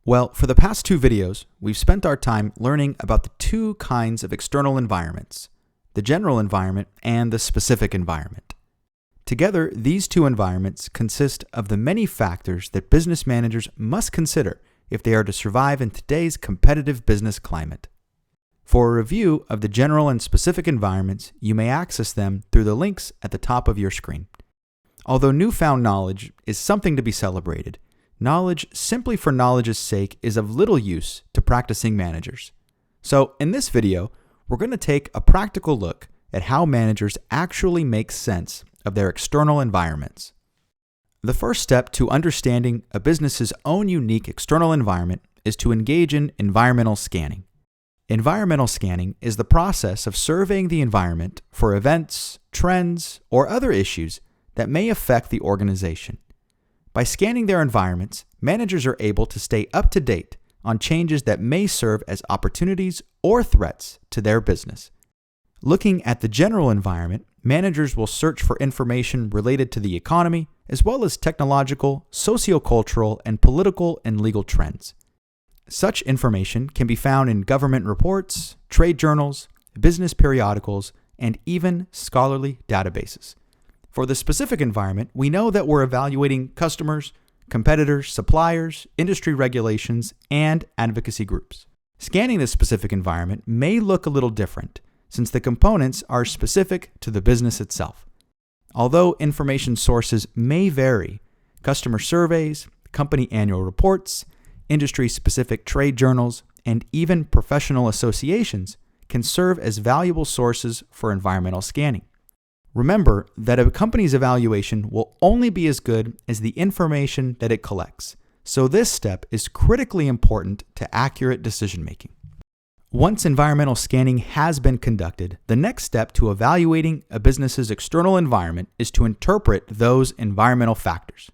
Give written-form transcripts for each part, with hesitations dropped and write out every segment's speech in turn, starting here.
Well, for the past two videos, we've spent our time learning about the two kinds of external environments, the general environment and the specific environment. Together, these two environments consist of the many factors that business managers must consider if they are to survive in today's competitive business climate. For a review of the general and specific environments, you may access them through the links at the top of your screen. Although newfound knowledge is something to be celebrated, knowledge simply for knowledge's sake is of little use to practicing managers. So in this video, we're going to take a practical look at how managers actually make sense of their external environments. The first step to understanding a business's own unique external environment is to engage in environmental scanning. Environmental scanning is the process of surveying the environment for events, trends, or other issues that may affect the organization. By scanning their environments, managers are able to stay up to date on changes that may serve as opportunities or threats to their business. Looking at the general environment, managers will search for information related to the economy, as well as technological, sociocultural, and political and legal trends. Such information can be found in government reports, trade journals, business periodicals, and even scholarly databases. For the specific environment, we know that we're evaluating customers, competitors, suppliers, industry regulations, and advocacy groups. Scanning this specific environment may look a little different, since the components are specific to the business itself. Although information sources may vary, customer surveys, company annual reports, industry-specific trade journals, and even professional associations can serve as valuable sources for environmental scanning. Remember that a company's evaluation will only be as good as the information that it collects, so this step is critically important to accurate decision-making. Once environmental scanning has been conducted, the next step to evaluating a business's external environment is to interpret those environmental factors.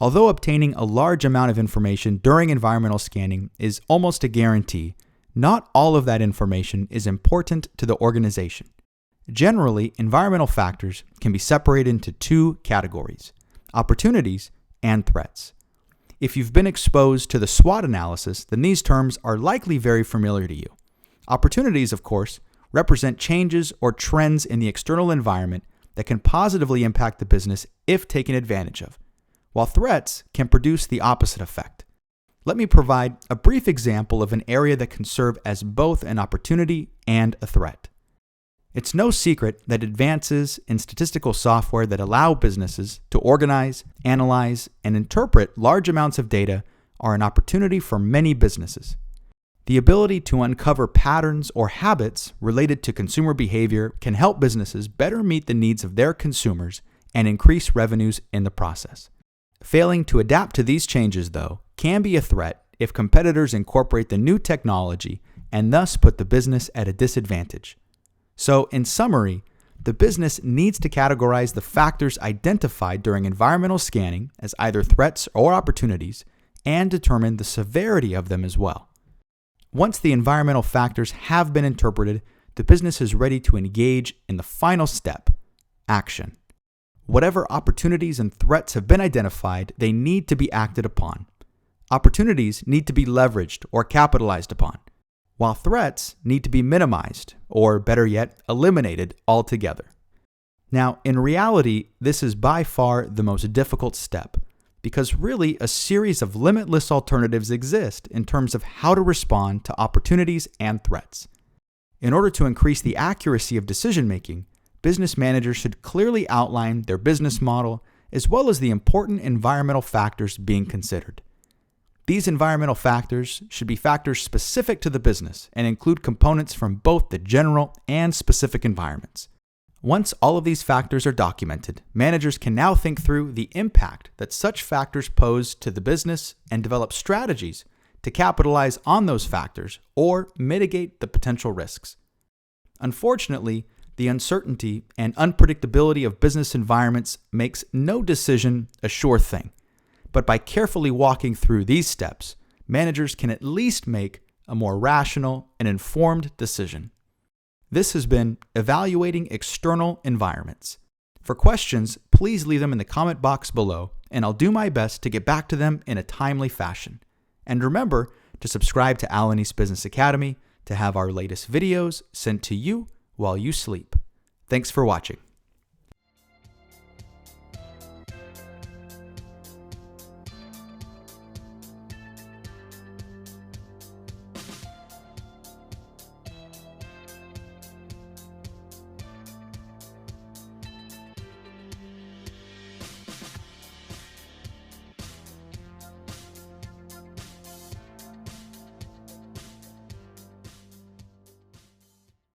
Although obtaining a large amount of information during environmental scanning is almost a guarantee, not all of that information is important to the organization. Generally, environmental factors can be separated into two categories: opportunities and threats. If you've been exposed to the SWOT analysis, then these terms are likely very familiar to you. Opportunities, of course, represent changes or trends in the external environment that can positively impact the business if taken advantage of, while threats can produce the opposite effect. Let me provide a brief example of an area that can serve as both an opportunity and a threat. It's no secret that advances in statistical software that allow businesses to organize, analyze, and interpret large amounts of data are an opportunity for many businesses. The ability to uncover patterns or habits related to consumer behavior can help businesses better meet the needs of their consumers and increase revenues in the process. Failing to adapt to these changes, though, can be a threat if competitors incorporate the new technology and thus put the business at a disadvantage. So, in summary, the business needs to categorize the factors identified during environmental scanning as either threats or opportunities and determine the severity of them as well. Once the environmental factors have been interpreted, the business is ready to engage in the final step: action. Whatever opportunities and threats have been identified, they need to be acted upon. Opportunities need to be leveraged or capitalized upon, while threats need to be minimized, or better yet, eliminated altogether. Now, in reality, this is by far the most difficult step, because really a series of limitless alternatives exist in terms of how to respond to opportunities and threats. In order to increase the accuracy of decision-making, business managers should clearly outline their business model as well as the important environmental factors being considered. These environmental factors should be factors specific to the business and include components from both the general and specific environments. Once all of these factors are documented, managers can now think through the impact that such factors pose to the business and develop strategies to capitalize on those factors or mitigate the potential risks. Unfortunately, the uncertainty and unpredictability of business environments makes no decision a sure thing. But by carefully walking through these steps, managers can at least make a more rational and informed decision. This has been Evaluating External Environments. For questions, please leave them in the comment box below, and I'll do my best to get back to them in a timely fashion. And remember to subscribe to Alanis Business Academy to have our latest videos sent to you while you sleep. Thanks for watching.